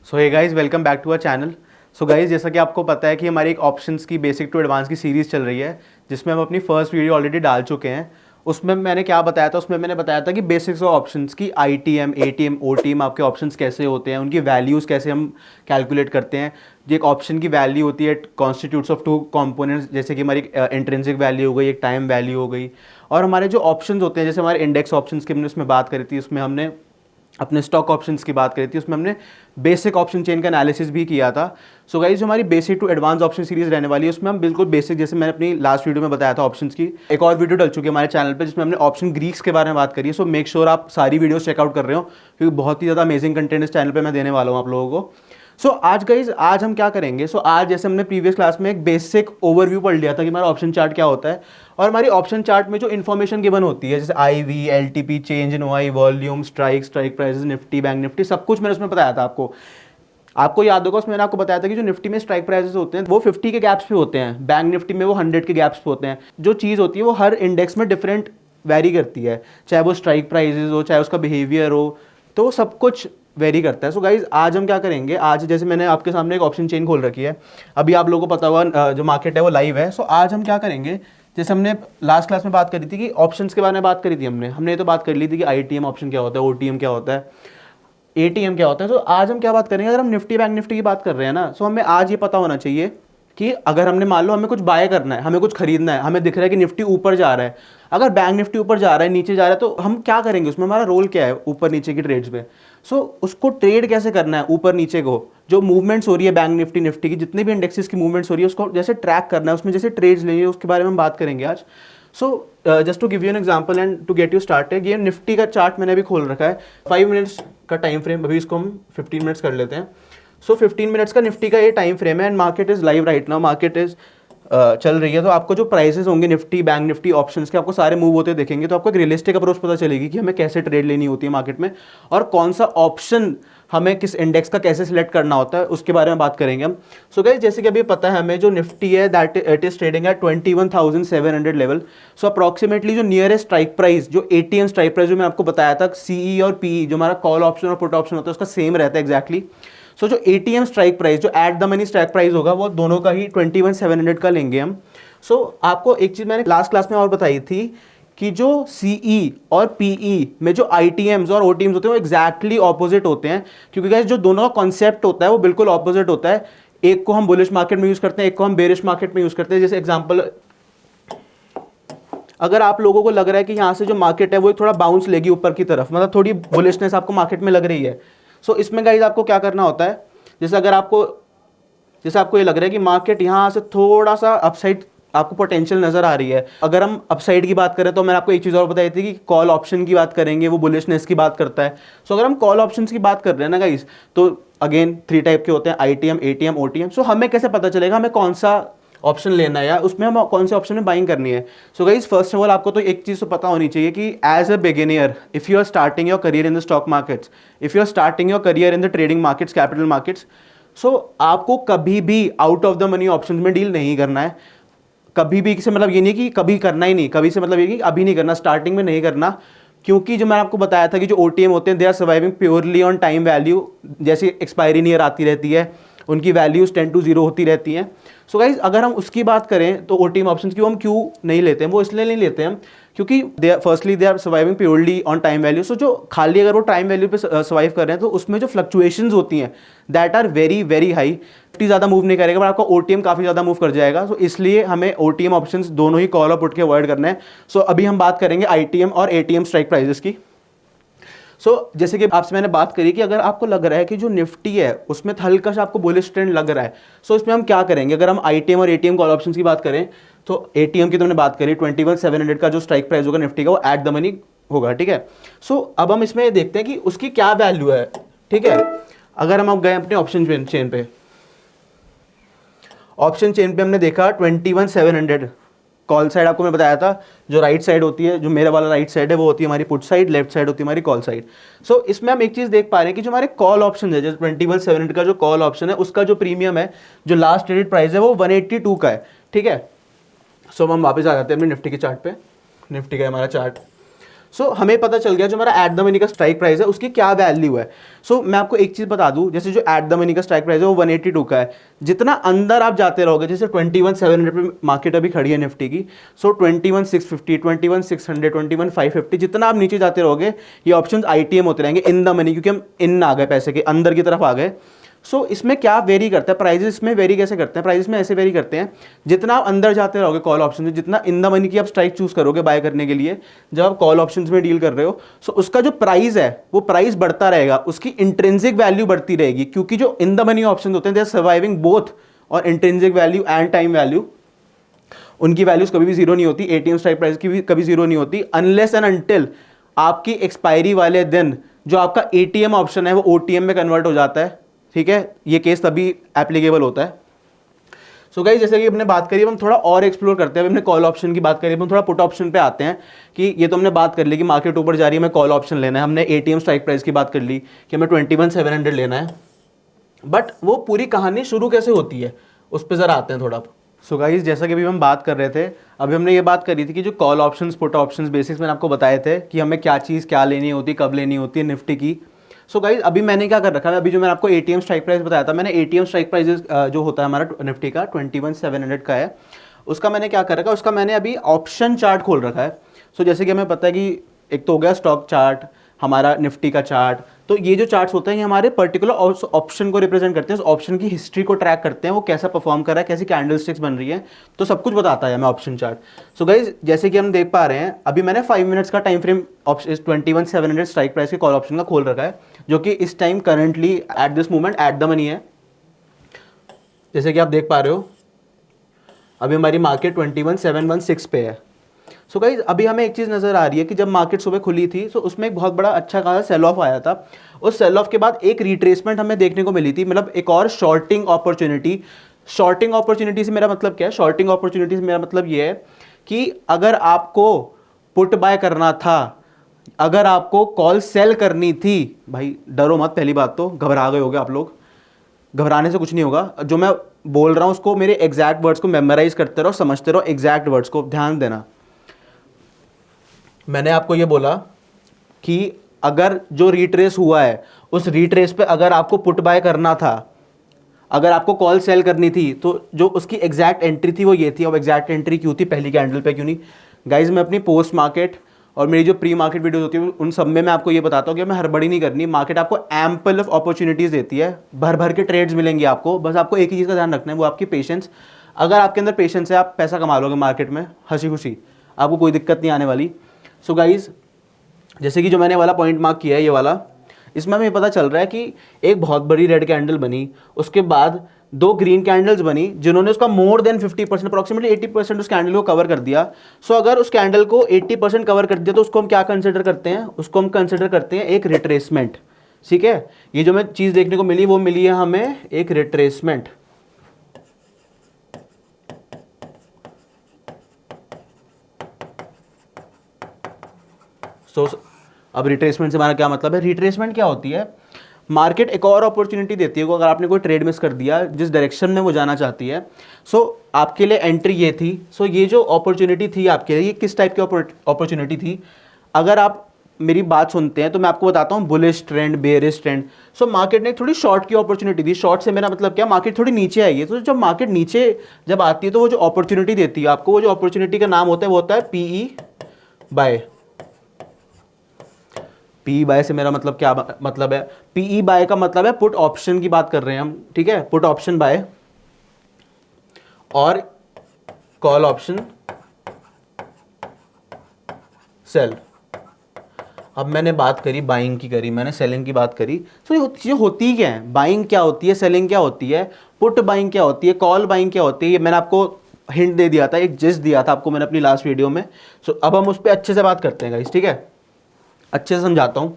So hey guys, welcome back to our channel. So guys, जैसा कि आपको पता है कि हमारी एक ऑप्शंस की बेसिक टू एडवांस की सीरीज़ चल रही है, जिसमें हम अपनी फर्स्ट वीडियो ऑलरेडी डाल चुके हैं। उसमें मैंने क्या बताया था? उसमें मैंने बताया था कि बेसिक्स ऑफ ऑप्शंस की आईटीएम, एटीएम, ओटीएम आपके ऑप्शंस कैसे होते हैं, उनकी वैल्यूज़ कैसे हम कैलकुलेट करते हैं। जो एक ऑप्शन की वैल्यू होती है कॉन्स्टिट्यूट्स ऑफ टू कंपोनेंट्स, जैसे कि हमारी इंट्रिंसिक वैल्यू हो गई, एक टाइम वैल्यू हो गई। और हमारे जो ऑप्शंस होते हैं, जैसे हमारे इंडेक्स ऑप्शंस की हमने उसमें बात करी थी, उसमें हमने अपने स्टॉक ऑप्शंस की बात करी थी, उसमें हमने बेसिक ऑप्शन चेन का एनालिसिस भी किया था। सो गाइस, जो हमारी basic to advance option series रहने वाली है, उसमें हम बिल्कुल बेसिक, जैसे मैंने अपनी लास्ट वीडियो में बताया था ऑप्शंस की, एक और वीडियो डल चुकी है हमारे चैनल पे जिसमें हमने ऑप्शन ग्रीक्स के बारे में बात करी है। सो मेक श्योर आप सारी वीडियोस चेकआउट कर रहे हो, क्योंकि बहुत ही ज़्यादा अमेजिंग कंटेंट इस चैनल पर मैं देने वाला हूँ आप लोगों को। आज हम क्या करेंगे? आज जैसे हमने प्रीवियस क्लास में एक बेसिक ओवरव्यू पढ़ लिया था कि हमारा ऑप्शन चार्ट क्या होता है, और हमारी ऑप्शन चार्ट में जो इन्फॉर्मेशन गिवन होती है, जैसे IV, LTP, change in OI, volume, strike prices, Nifty, bank Nifty, सब कुछ मैंने उसमें बताया था आपको। आपको याद होगा, उसमें मैंने आपको बताया था कि जो निफ्टी में स्ट्राइक प्राइसेस होते हैं वो 50 के गैप्स पे होते हैं, बैंक निफ्टी में वो 100 के गैप्स पे होते हैं। जो चीज़ होती है वो हर इंडेक्स में डिफरेंट वेरी करती है, चाहे वो स्ट्राइक प्राइसेस हो, चाहे उसका बिहेवियर हो, तो सब कुछ वेरी करता है। सो गाइज, आज हम क्या करेंगे? आज जैसे मैंने आपके सामने एक ऑप्शन चेन खोल रखी है, अभी आप लोगों को पता होगा जो मार्केट है वो लाइव है। सो आज हम क्या करेंगे? जैसे हमने लास्ट क्लास में बात करी थी कि ऑप्शंस के बारे में बात करी थी, हमने ये तो बात कर ली थी कि आईटीएम ऑप्शन क्या होता है, ओटीएम क्या होता है, एटीएम क्या होता है। तो आज हम क्या बात करेंगे? अगर हम निफ्टी बैंक निफ्टी की बात कर रहे हैं ना, सो हमें आज ये पता होना चाहिए कि अगर हमने, मान लो हमें कुछ बाय करना है, हमें कुछ खरीदना है, हमें दिख रहा है कि निफ्टी ऊपर जा रहा है, अगर बैंक निफ्टी ऊपर जा रहा है, नीचे जा रहा है, तो हम क्या करेंगे? उसमें हमारा रोल क्या है ऊपर नीचे की ट्रेड्स में? उसको ट्रेड कैसे करना है ऊपर नीचे को, जो मूवमेंट्स हो रही है बैंक निफ्टी निफ्टी की, जितनी भी इंडेक्सेस की मूवमेंट्स हो रही है, उसको जैसे ट्रैक करना है, उसमें जैसे ट्रेड्स लेनी है, उसके बारे में हम बात करेंगे आज। Just to give you an example and to get you started, ये निफ्टी का चार्ट मैंने अभी खोल रखा है, 5 मिनट्स का टाइम फ्रेम, अभी इसको हम 15 मिनट्स कर लेते हैं। 15 मिनट्स का निफ्टी का ये टाइम फ्रेम है, and market is live right now, market is चल रही है। तो आपको जो प्राइसेस होंगे निफ्टी बैंक निफ्टी ऑप्शंस के, आपको सारे मूव होते देखेंगे, तो आपको एक रियलिस्टिक अप्रोच पता चलेगी कि हमें कैसे ट्रेड लेनी होती है मार्केट में, और कौन सा ऑप्शन हमें किस इंडेक्स का कैसे सिलेक्ट करना होता है, उसके बारे में बात करेंगे हम। सो गाइस, जैसे कि अभी पता है हमें, जो निफ्टी है that it is trading at 21,700 level. So approximately जो नियरेस्ट स्ट्राइक प्राइस, जो एटीएम स्ट्राइक प्राइस जो मैं आपको बताया था, सीई और पीई, जो हमारा कॉल ऑप्शन और पुट ऑप्शन होता है, उसका सेम रहता है एग्जैक्टली। जो एटीएम स्ट्राइक प्राइस, जो at the money strike price होगा, वो दोनों का ही 21,700 का लेंगे हम। आपको एक चीज मैंने लास्ट क्लास में और बताई थी कि जो सीई और पीई में जो आईटीएम्स और ओटीएम्स होते हैं वो एग्जैक्टली ऑपोजिट होते हैं, क्योंकि गाइस जो दोनों का कॉन्सेप्ट होता है वो बिल्कुल ऑपोजिट होता है। एक को हम बुलिश मार्केट में यूज करते हैं, एक को हम बेरिश मार्केट में यूज करते हैं। जैसे एग्जांपल, अगर आप लोगों को लग रहा है कि यहाँ से जो मार्केट है वो थोड़ा बाउंस लेगी ऊपर की तरफ, मतलब थोड़ी बुलिशनेस आपको मार्केट में लग रही है, इसमें गाइस आपको क्या करना होता है? जैसे आपको ये लग रहा है कि मार्केट यहाँ से थोड़ा सा अपसाइड आपको पोटेंशियल नजर आ रही है, अगर हम अपसाइड की बात करें तो मैंने आपको एक चीज और बताई थी कि कॉल ऑप्शन की बात करेंगे, वो बुलिशनेस की बात करता है। अगर हम कॉल ऑप्शन की बात कर रहे हैं ना गाइस, तो अगेन 3 टाइप के होते हैं, आईटीएम, एटीएम, ओटीएम। हमें कैसे पता चलेगा हमें कौन सा ऑप्शन लेना है या उसमें हम कौन से ऑप्शन में बाइंग करनी है? गाइस, फर्स्ट ऑफ ऑल आपको तो एक चीज तो पता होनी चाहिए कि as a beginner, if you are starting your career in the stock markets, if you are starting your career in the trading markets, capital markets, आपको कभी भी out of the money option में डील नहीं करना है। कभी भी से मतलब ये नहीं कि कभी करना ही नहीं, कभी से मतलब ये कि अभी नहीं करना, स्टार्टिंग में नहीं करना, क्योंकि जो मैंने आपको बताया था कि जो ओटीएम होते हैं they are surviving purely on time value, जैसे एक्सपायरी नियर आती रहती है उनकी वैल्यूज 10 to 0 होती रहती हैं। गाइज, अगर हम उसकी बात करें तो ओटीएम ऑप्शंस की हम क्यों नहीं लेते हैं? वो इसलिए नहीं लेते हैं क्योंकि firstly they are surviving purely on time value. जो खाली अगर वो टाइम वैल्यू पे सर्वाइव कर रहे हैं तो उसमें जो फ्लक्चुएशंस होती हैं that are very very high. Nifty ज़्यादा मूव नहीं करेगा, पर आपका ओटीएम काफ़ी ज़्यादा मूव कर जाएगा। इसलिए हमें ओटीएम ऑप्शंस दोनों ही कॉल और पुट के अवॉइड करना है। अभी हम बात करेंगे आईटीएम और एटीएम स्ट्राइक प्राइजेस की। जैसे कि आपसे मैंने बात करी कि अगर आपको लग रहा है कि जो निफ्टी है उसमें हल्का सा आपको बुलिश ट्रेंड लग रहा है, इसमें हम क्या करेंगे? अगर हम आईटीएम और एटीएम कॉल ऑप्शंस की बात करें, तो एटीएम की तो हमने बात करी, 21,700 का जो स्ट्राइक प्राइस होगा निफ्टी का वो एट द मनी होगा, ठीक है। अब हम इसमें देखते हैं कि उसकी क्या वैल्यू है, ठीक है। अगर हम अब गए अपने ऑप्शन चेन पे, हमने देखा 21,700 कॉल साइड, आपको मैं बताया था जो राइट साइड होती है, जो मेरे वाला राइट साइड है वो होती है हमारी पुट साइड, लेफ्ट साइड होती है हमारी कॉल साइड। इसमें हम एक चीज देख पा रहे हैं कि जो हमारे कॉल ऑप्शन है, जो 21,700 का जो कॉल ऑप्शन है, उसका जो प्रीमियम है, जो लास्ट ट्रेडेड प्राइस है वो 182 का है, ठीक है। हम वापस आ जाते हैं अपने निफ्टी के चार्ट पे, निफ्टी का हमारा चार्ट। सो हमें पता चल गया जो हमारा एट द मनी का स्ट्राइक प्राइस है उसकी क्या वैल्यू है। सो मैं आपको एक चीज़ बता दूं, जैसे जो एट द मनी का स्ट्राइक प्राइस है वो 182 का है। जितना अंदर आप जाते रहोगे, जैसे 21,700 पे मार्केट अभी खड़ी है निफ्टी की, सो 21,650, 21,600, 21,550, जितना आप नीचे जाते रहोगे ये ऑप्शंस ITM होते रहेंगे इन द मनी, क्योंकि हम इन आ गए, पैसे के अंदर की तरफ आ गए। सो इसमें क्या वेरी करता है, प्राइजेस इसमें वेरी कैसे करते हैं, प्राइजेस में ऐसे वेरी करते हैं, जितना आप अंदर जाते रहोगे कॉल ऑप्शन में, जितना इन द मनी की आप स्ट्राइक चूज करोगे बाय करने के लिए जब आप कॉल ऑप्शंस में डील कर रहे हो, सो उसका जो प्राइस है वो प्राइस बढ़ता रहेगा, उसकी इंट्रिंसिक वैल्यू बढ़ती रहेगी, क्योंकि जो इन द मनी ऑप्शन होते हैं दे आर सर्वाइविंग बोथ और intrinsic value and time value, उनकी वैल्यूज कभी भी जीरो नहीं होती, ATM स्ट्राइक प्राइस की भी कभी जीरो नहीं होती, अनलेस एंड अनटिल आपकी एक्सपायरी वाले दिन जो आपका ATM ऑप्शन है वो OTM में कन्वर्ट हो जाता है, ठीक है, ये केस तभी एप्लीकेबल होता है। सो गाइस, जैसे कि हमने बात करी, हम थोड़ा और एक्सप्लोर करते हैं। हमने कॉल ऑप्शन की बात करी, हम थोड़ा पुट ऑप्शन पे आते हैं कि ये तो हमने बात कर ली कि मार्केट ऊपर जा रही है, हमें कॉल ऑप्शन लेना है, हमने ATM स्ट्राइक प्राइस की बात कर ली कि हमें 21,700 लेना है, बट वो पूरी कहानी शुरू कैसे होती है उस पर जरा आते हैं थोड़ा। सो गाइस, जैसा कि अभी हम बात कर रहे थे, अभी हमने ये बात करी थी कि जो call options put options basics मैंने आपको बताए थे कि हमें क्या चीज़ क्या लेनी होती, कब लेनी होती है निफ्टी की। सो गाइस, अभी मैंने क्या कर रखा है, अभी जो मैंने आपको ATM स्ट्राइक प्राइस बताया था, मैंने ATM स्ट्राइक प्राइस जो होता है हमारा निफ्टी का 21,700 का है, उसका मैंने क्या कर रखा है, उसका मैंने अभी ऑप्शन चार्ट खोल रखा है। सो जैसे कि हमें पता है कि एक तो हो गया स्टॉक चार्ट, हमारा निफ्टी का चार्ट, तो ये जो चार्ट्स होते हैं ये हमारे पर्टिकुलर ऑप्शन को रिप्रेजेंट करते हैं, उस ऑप्शन की हिस्ट्री को ट्रैक करते हैं, वो कैसा परफॉर्म कर रहा है, कैसी कैंडल स्टिक्स बन रही है, तो सब कुछ बताता है हमें ऑप्शन चार्ट। सो गाइज, जैसे कि हम देख पा रहे हैं, अभी मैंने 5 मिनट्स का टाइम फ्रेम 21,700 स्ट्राइक प्राइस के कॉल ऑप्शन का खोल रखा है, जो कि इस time currently at this moment at the money है। जैसे कि आप देख पा रहे हो अभी हमारी मार्केट 21,716 पे है। सो गाइज, अभी हमें एक चीज़ नज़र आ रही है कि जब मार्केट सुबह खुली थी तो उसमें एक बहुत बड़ा अच्छा खासा सेल ऑफ आया था। उस सेल ऑफ के बाद एक रिट्रेसमेंट हमें देखने को मिली थी, मतलब एक और शॉर्टिंग अपॉर्चुनिटी। शॉर्टिंग अपॉर्चुनिटी से मेरा मतलब क्या है, शॉर्टिंग अपॉर्चुनिटी से मेरा मतलब ये है कि अगर आपको पुट बाय करना था, अगर आपको कॉल सेल करनी थी, भाई डरो मत, पहली बात तो घबरा गए होगे आप लोग, घबराने से कुछ नहीं होगा। जो मैं बोल रहा हूँ उसको, मेरे एग्जैक्ट वर्ड्स को मेमोराइज करते रहो, समझते रहो, एग्जैक्ट वर्ड्स को ध्यान देना। मैंने आपको ये बोला कि अगर जो रिट्रेस हुआ है उस रिट्रेस पे अगर आपको पुट बाय करना था, अगर आपको कॉल सेल करनी थी, तो जो उसकी एग्जैक्ट एंट्री थी वो ये थी। अब एग्जैक्ट एंट्री क्यों थी पहली कैंडल पे, क्यों नहीं? गाइज, मैं अपनी पोस्ट मार्केट और मेरी जो प्री मार्केट वीडियोस होती है उन सब में मैं आपको ये बताता हूँ कि मैं हड़बड़ी नहीं करनी। मार्केट आपको एम्पल ऑफ अपॉर्चुनिटीज़ देती है, भर भर के ट्रेड्स मिलेंगे आपको, बस आपको एक ही चीज़ का ध्यान रखना है, वो आपकी पेशेंस। अगर आपके अंदर पेशेंस है, आप पैसा कमा लोगे मार्केट में हंसी खुशी, आपको कोई दिक्कत नहीं आने वाली। सो गाइज, जैसे कि जो मैंने वाला पॉइंट मार्क किया है, ये वाला, इसमें हमें पता चल रहा है कि एक बहुत बड़ी रेड कैंडल बनी, उसके बाद 2 ग्रीन कैंडल्स बनी जिन्होंने उसका मोर देन 50%, अप्रॉक्सीमेटली 80% उस कैंडल को कवर कर दिया। सो अगर उस कैंडल को 80% कवर कर दिया तो उसको हम क्या कंसिडर करते हैं? उसको हम कंसिडर करते हैं एक रिट्रेसमेंट। ठीक है, ये जो मैं चीज़ देखने को मिली वो मिली है हमें एक रिट्रेसमेंट। सो अब रिट्रेसमेंट से हमारा क्या मतलब है? रिट्रेसमेंट क्या होती है? मार्केट एक और अपॉर्चुनिटी देती है, अगर आपने कोई ट्रेड मिस कर दिया जिस डायरेक्शन में वो जाना चाहती है। सो आपके लिए एंट्री ये थी। सो ये जो अपॉर्चुनिटी थी आपके लिए, ये किस टाइप की अपॉर्चुनिटी थी? अगर आप मेरी बात सुनते हैं तो मैं आपको बताता हूँ bullish trend, bearish trend. So market ने थोड़ी शॉर्ट की अपॉर्चुनिटी दी। शॉर्ट से मेरा मतलब क्या? मार्केट थोड़ी नीचे आई है, तो जब मार्केट नीचे जब आती है तो वो जो अपॉर्चुनिटी देती है आपको, वो जो अपॉर्चुनिटी का नाम होता है वो होता है PE बाय। PE बाय से मेरा मतलब क्या मतलब है? PE बाय का मतलब है पुट ऑप्शन की बात कर रहे हैं हम, ठीक है, पुट ऑप्शन बाय और कॉल ऑप्शन सेल। अब मैंने बात करी बाइंग की, करी मैंने, सेलिंग की बात करी। तो ये चीज़ें होती क्या है? बाइंग क्या होती है, सेलिंग क्या होती है, पुट बाइंग क्या होती है, कॉल बाइंग क्या होती है? ये मैंने आपको हिंट दे दिया था, एक जिस्ट दिया था आपको मैंने अपनी लास्ट वीडियो में। सो अब हम उस पर अच्छे से बात करते हैं गाइस, ठीक है, अच्छे से समझाता हूं।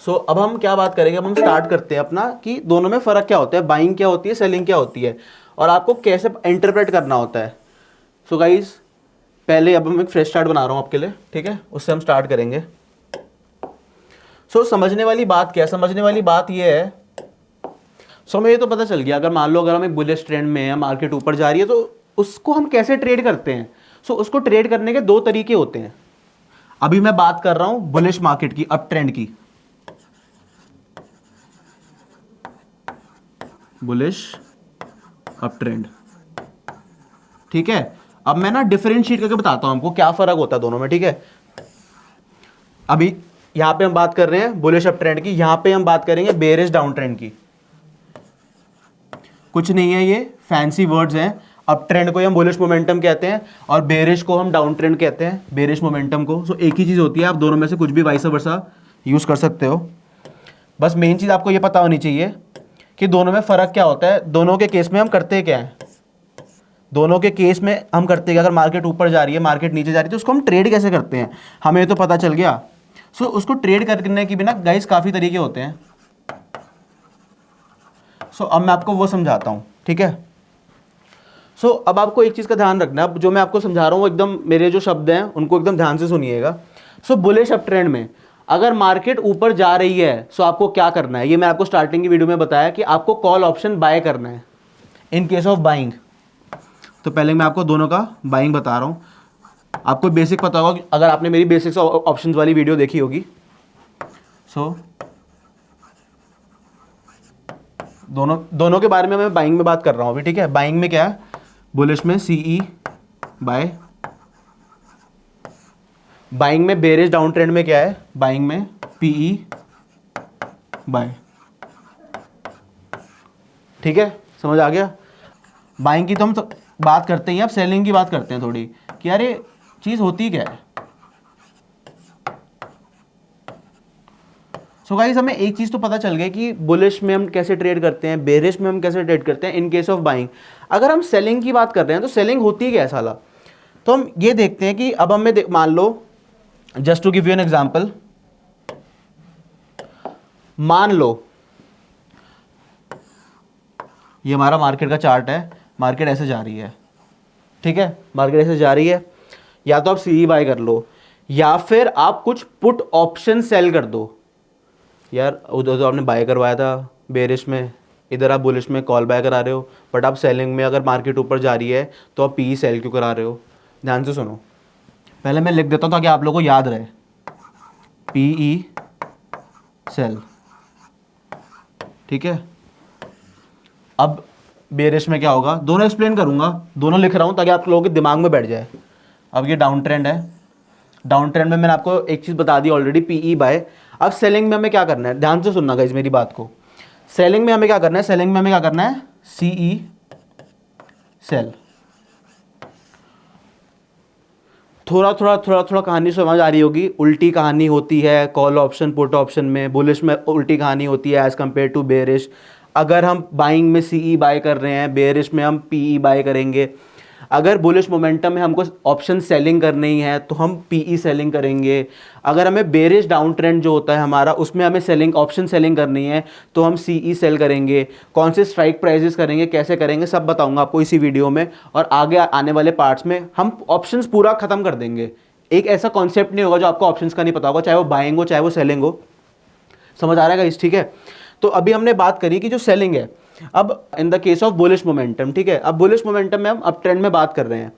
सो अब हम क्या बात करेंगे? अब हम स्टार्ट करते हैं अपना कि दोनों में फर्क क्या होता है, बाइंग क्या होती है, सेलिंग क्या होती है, और आपको कैसे इंटरप्रेट करना होता है। सो गाइस, पहले अब हम एक फ्रेश स्टार्ट बना रहा हूं आपके लिए, ठीक है, उससे हम स्टार्ट करेंगे। सो समझने वाली बात क्या है? समझने वाली बात ये है, हमें ये तो पता चल गया, अगर मान लो अगर हम एक बुलिश ट्रेंड में है, मार्केट ऊपर जा रही है, तो उसको हम कैसे ट्रेड करते हैं, सो उसको ट्रेड करने के दो तरीके होते हैं। अभी मैं बात कर रहा हूं बुलिश मार्केट की, अप ट्रेंड की, बुलिश अप ट्रेंड, ठीक है। अब मैं ना डिफरेंशिएट करके बताता हूं हमको क्या फर्क होता है दोनों में, ठीक है। अभी यहां पे हम बात कर रहे हैं बुलिश अप ट्रेंड की, यहां पे हम बात करेंगे बेरिश डाउन ट्रेंड की। कुछ नहीं है, ये फैंसी वर्ड्स हैं। अप ट्रेंड को हम बुलिश मोमेंटम कहते हैं और बेरिश को हम डाउन ट्रेंड कहते हैं, बेरिश मोमेंटम को। सो एक ही चीज होती है, आप दोनों में से कुछ भी वाइस वर्सा यूज कर सकते हो। बस मेन चीज आपको ये पता होनी चाहिए कि दोनों में फर्क क्या होता है, दोनों के केस में हम करते क्या है। दोनों के केस में हम करते हैं, अगर मार्केट ऊपर जा रही है, मार्केट नीचे जा रही है, तो उसको हम ट्रेड कैसे करते हैं, हमें तो पता चल गया। सो उसको ट्रेड करने की भी ना गाइस काफ़ी तरीके होते हैं। सो अब मैं आपको वो समझाता हूँ, ठीक है। सो अब आपको एक चीज़ का ध्यान रखना है, अब जो मैं आपको समझा रहा हूँ वो एकदम, मेरे जो शब्द हैं उनको एकदम ध्यान से सुनिएगा। सो बुलिश अप ट्रेंड में अगर मार्केट ऊपर जा रही है, सो आपको क्या करना है, ये मैं आपको स्टार्टिंग की वीडियो में बताया कि आपको कॉल ऑप्शन बाय करना है इन केस ऑफ बाइंग। तो पहले मैं आपको दोनों का बाइंग बता रहा हूँ। आपको बेसिक पता होगा अगर आपने मेरी बेसिक्स ऑप्शंस वाली वीडियो देखी होगी। सो दोनों के बारे में मैं बाइंग में बात कर रहा हूँ अभी, ठीक है। बाइंग में क्या है, बुलिश में सीई बाय, बाइंग में बेरिश डाउन ट्रेंड में क्या है, बाइंग में पीई बाय, ठीक है, समझ आ गया। बाइंग की तो हम तो बात करते ही, अब सेलिंग की बात करते हैं थोड़ी कि यार ये चीज होती क्या है। सो गाइस हमें एक चीज तो पता चल गई कि बुलिश में हम कैसे ट्रेड करते हैं, बेरिश में हम कैसे ट्रेड करते हैं इन केस ऑफ बाइंग। अगर हम सेलिंग की बात कर रहे हैं तो सेलिंग होती क्या है साला, तो हम ये देखते हैं कि अब हमें मान लो, just to give you an example, मान लो ये हमारा मार्केट का चार्ट है, मार्केट ऐसे जा रही है, ठीक है, मार्केट ऐसे जा रही है। या तो आप सीई बाय कर लो या फिर आप कुछ पुट ऑप्शन सेल कर दो। यार उधर तो आपने बाय करवाया था बेरिश में, इधर आप बुलिश में कॉल बाय करा रहे हो, बट आप सेलिंग में अगर मार्केट ऊपर जा रही है तो आप पी सेल क्यों करा रहे हो। ध्यान से सुनो, पहले मैं लिख देता हूँ ताकि आप लोगों को याद रहे, पीई सेल, ठीक है। अब बेरिश में क्या होगा, दोनों एक्सप्लेन करूंगा, दोनों लिख रहा हूं ताकि आप लोगों के दिमाग में बैठ जाए। अब ये डाउन ट्रेंड है, डाउन ट्रेंड में मैंने आपको एक चीज बता दी ऑलरेडी, पीई बाय। अब सेलिंग में हमें क्या करना है, ध्यान से सुनना गाइस मेरी बात को। सेलिंग में हमें क्या करना है, सेलिंग में हमें क्या करना है, सीई सेल। थोड़ा कहानी समझ आ रही होगी, उल्टी कहानी होती है कॉल ऑप्शन पुट ऑप्शन में, बुलिश में उल्टी कहानी होती है एज कंपेयर टू बेरिश। अगर हम बाइंग में सीई बाय कर रहे हैं, बेरिश में हम पीई बाय करेंगे। अगर बुलिश मोमेंटम में हमको ऑप्शन सेलिंग करनी है तो हम पीई सेलिंग करेंगे। अगर हमें बेरिश डाउन ट्रेंड जो होता है हमारा, उसमें हमें सेलिंग ऑप्शन सेलिंग करनी है तो हम सीई सेल करेंगे। कौन से स्ट्राइक प्राइजेस करेंगे, कैसे करेंगे, सब बताऊंगा आपको इसी वीडियो में। और आगे आने वाले पार्ट्स में हम ऑप्शंस पूरा खत्म कर देंगे। एक ऐसा कॉन्सेप्ट नहीं होगा जो आपको ऑप्शंस का नहीं पता होगा, चाहे वो बाइंग हो चाहे वो सेलिंग हो। समझ आ रहा है गाइस, ठीक है। तो अभी हमने बात करी कि जो सेलिंग है, अब in the case of bullish momentum, ठीक है। अब बुलिश मोमेंटम में हम अप ट्रेंड में बात कर रहे हैं।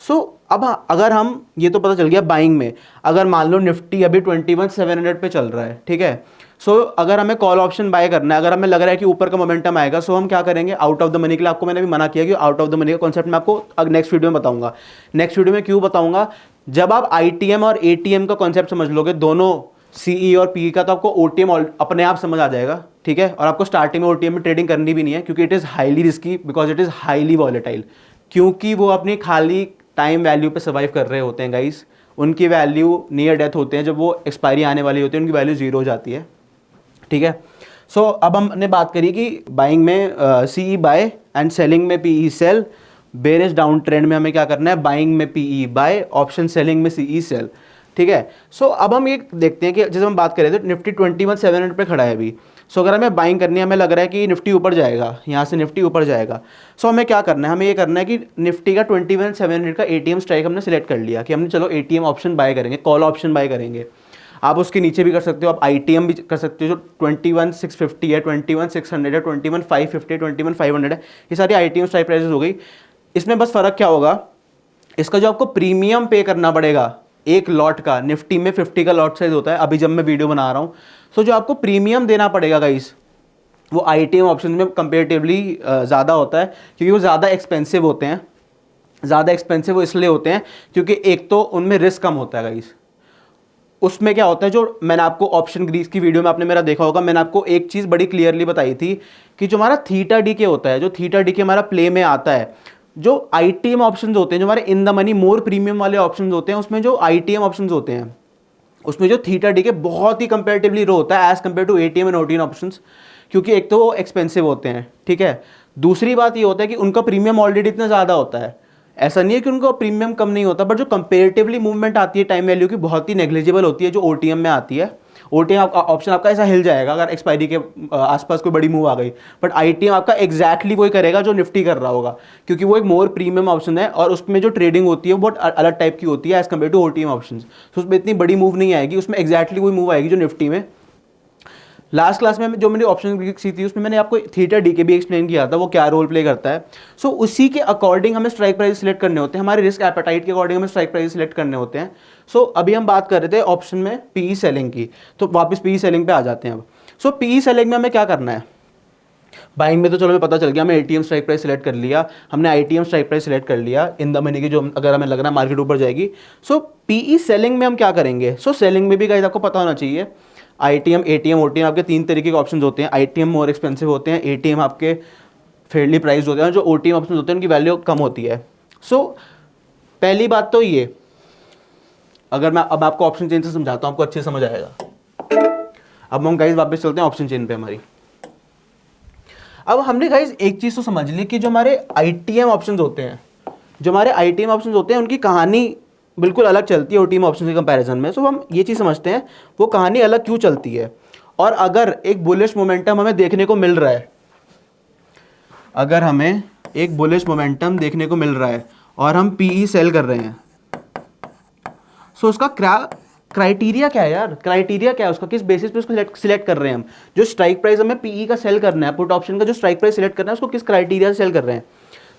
सो अब अगर हम, ये तो पता चल गया बाइंग में, अगर मान लो निफ्टी अभी 21,700 पे चल रहा है, ठीक है। सो अगर हमें कॉल ऑप्शन बाय करना है, अगर हमें लग रहा है कि ऊपर का मोमेंटम आएगा, सो हम क्या करेंगे, आउट ऑफ द मनी के लिए आपको मैंने भी मना किया कि आउट ऑफ द मनी का कॉन्सेप्ट मैं आपको नेक्स्ट वीडियो में बताऊंगा। नेक्स्ट वीडियो में क्यों बताऊंगा, जब आप आईटीएम और एटीएम का कॉन्सेप्ट समझ लोगे, दोनों सीई और पीई का, तो आपको ओटीएम अपने आप समझ आ जाएगा, ठीक है। और आपको स्टार्टिंग में ओटीएम में ट्रेडिंग करनी भी नहीं है क्योंकि it is highly risky, because it is highly volatile. क्योंकि वो अपनी खाली टाइम वैल्यू पे सर्वाइव कर रहे होते हैं गाइस, उनकी वैल्यू नियर डेथ होते हैं, जब वो एक्सपायरी आने वाली होती है उनकी वैल्यू जीरो हो जाती है, ठीक है। सो अब हमने बात करी कि बाइंग में सीई बाय एंड सेलिंग में PE sell. Bearish down trend में हमें क्या करना है, बाइंग में पीई बाय, ऑप्शन सेलिंग में सीई सेल, ठीक है। सो अब हम ये देखते हैं कि जैसे हम बात करें तो निफ्टी 21,700 पे खड़ा है अभी। सो अगर हमें बाइंग करनी है, हमें लग रहा है कि निफ्टी ऊपर जाएगा, यहाँ से निफ्टी ऊपर जाएगा। सो हमें क्या करना है, हमें ये करना है कि निफ्टी का 21,700 का एटीएम स्ट्राइक हमने सिलेक्ट कर लिया कि हमने चलो एटीएम ऑप्शन बाय करेंगे, कॉल ऑप्शन बाय करेंगे। आप उसके नीचे भी कर सकते हो, आप आईटीएम भी कर सकते हो, जो 21,650 है, 21,600 है, 21,550, 21,500 है, ये सारी आईटीएम स्ट्राइक प्राइसेस हो गई। इसमें बस फ़र्क क्या होगा, इसका जो आपको प्रीमियम पे करना पड़ेगा एक लॉट का, निफ्टी में 50 का लॉट साइज होता है अभी जब मैं वीडियो बना रहा हूँ, सो जो आपको प्रीमियम देना पड़ेगा गाइस वो ITM ऑप्शन में कंपेरेटिवली ज़्यादा होता है, क्योंकि वो ज़्यादा एक्सपेंसिव होते हैं। ज़्यादा एक्सपेंसिव वो इसलिए होते हैं क्योंकि एक तो उनमें रिस्क कम होता है गाइस। उसमें क्या होता है, जो मैंने आपको ऑप्शन ग्रीस की वीडियो में आपने मेरा देखा होगा, मैंने आपको एक चीज़ बड़ी क्लियरली बताई थी कि जो हमारा थीटा डी के होता है, जो थीटा डी के हमारा प्ले में आता है, जो ITM ऑप्शंस होते हैं, जो हमारे in the money more premium वाले ऑप्शंस होते हैं, उसमें जो ITM ऑप्शंस होते हैं उसमें जो थीटा डी के बहुत ही कंपेरेटिवली लो होता है एज कम्पेयर टू ATM एंड OTM ऑप्शंस, क्योंकि एक तो वो एक्सपेंसिव होते हैं, ठीक है। दूसरी बात ये होता है कि उनका प्रीमियम ऑलरेडी इतना ज़्यादा होता है, ऐसा नहीं है कि उनका प्रीमियम कम नहीं होता, बट जो कंपेरेटिवली मूवमेंट आती है टाइम वैल्यू की बहुत ही नेग्लिजिबल होती है जो OTM में आती है। OTM ऑप्शन आपका ऐसा हिल जाएगा अगर एक्सपायरी के आसपास कोई बड़ी मूव आ गई, बट ITM आपका एग्जैक्टली वही करेगा जो निफ्टी कर रहा होगा, क्योंकि वो एक मोर प्रीमियम ऑप्शन है और उसमें जो ट्रेडिंग होती है वो बहुत अलग टाइप की होती है as compare to OTM option. तो उसमें इतनी बड़ी मूव नहीं आएगी, उसमें एग्जैक्टली वही मूव आएगी जो निफ्टी में। लास्ट क्लास में जो मैंने ऑप्शन सी थी उसमें मैंने आपको थीटा डी के भी एक्सप्लेन किया था वो क्या रोल प्ले करता है। सो उसी के अकॉर्डिंग हमें स्ट्राइक प्राइस सिलेक्ट करने होते हैं, हमारे रिस्क एपेटाइट के अकॉर्डिंग हमें स्ट्राइक प्राइस सिलेक्ट करने होते हैं। सो अभी हम बात कर रहे थे ऑप्शन में PE सेलिंग की, तो वापस PE सेलिंग पे आ जाते हैं अब। सो PE सेलिंग में हमें क्या करना है, बाइंग में तो चलो हमें पता चल गया, हमें ATM स्ट्राइक प्राइस सिलेक्ट कर लिया, हमने ITM स्ट्राइक प्राइस सिलेक्ट कर लिया इन द मनी की, जो अगर हमें लग रहा है मार्केट ऊपर जाएगी। सो PE सेलिंग में हम क्या करेंगे, सो सेलिंग में भी गाइस आपको पता होना चाहिए ITM, ATM, OTM आपके 3 तरीके के ऑप्शंस होते हैं। ITM मोर एक्सपेंसिव होते हैं, ATM आपके फेयरली प्राइस्ड होते हैं, जो OTM ऑप्शंस होते हैं उनकी वैल्यू कम होती है। सो पहली बात तो ये, अगर मैं अब आपको ऑप्शन चेन से समझाता हूँ आपको अच्छे से समझ आएगा। अब हम गाइस वापस चलते हैं ऑप्शन चेन पे हमारी। अब हमने गाइस एक चीज़ तो समझ ली कि जो हमारे ITM ऑप्शंस होते हैं, जो हमारे ITM ऑप्शंस होते हैं उनकी कहानी बिल्कुल अलग चलती है OTM ऑप्शन के कंपैरिजन में। सो हम ये चीज़ समझते हैं वो कहानी अलग क्यों चलती है, और अगर एक बुलिश मोमेंटम हमें देखने को मिल रहा है, अगर हमें एक बुलिश मोमेंटम देखने को मिल रहा है और हम PE सेल कर रहे हैं, सो उसका क्राइटेरिया क्या है यार, क्राइटेरिया क्या है उसका, किस बेसिस पे उसको सिलेक्ट कर रहे हैं हम। जो स्ट्राइक प्राइस हमें PE का सेल करना है, पुट ऑप्शन का जो स्ट्राइक प्राइस सिलेक्ट करना है उसको किस क्राइटेरिया से सेल कर रहे हैं।